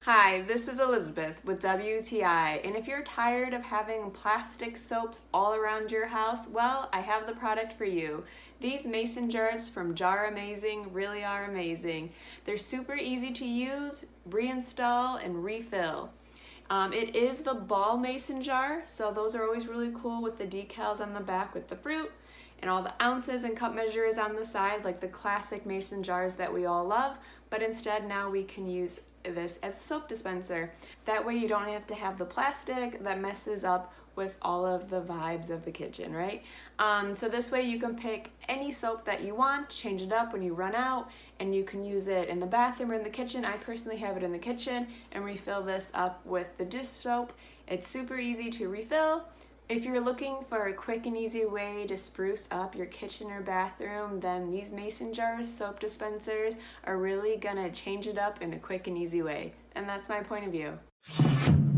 Hi, this is Elizabeth with WTI, and if you're tired of having plastic soaps all around your house, well, I have the product for you. These mason jars from Jarmazing really are amazing. They're super easy to use, reinstall, and refill. It is the ball mason jar, so those are always really cool with the decals on the back with the fruit and all the ounces and cup measures on the side like the classic mason jars that we all love, but instead now we can use this as a soap dispenser. That way you don't have to have the plastic that messes up with all of the vibes of the kitchen, right? So this way you can pick any soap that you want, change it up when you run out, and you can use it in the bathroom or in the kitchen. I personally have it in the kitchen and refill this up with the dish soap. It's super easy to refill. If you're looking for a quick and easy way to spruce up your kitchen or bathroom, then these mason jars soap dispensers are really gonna change it up in a quick and easy way. And that's my point of view.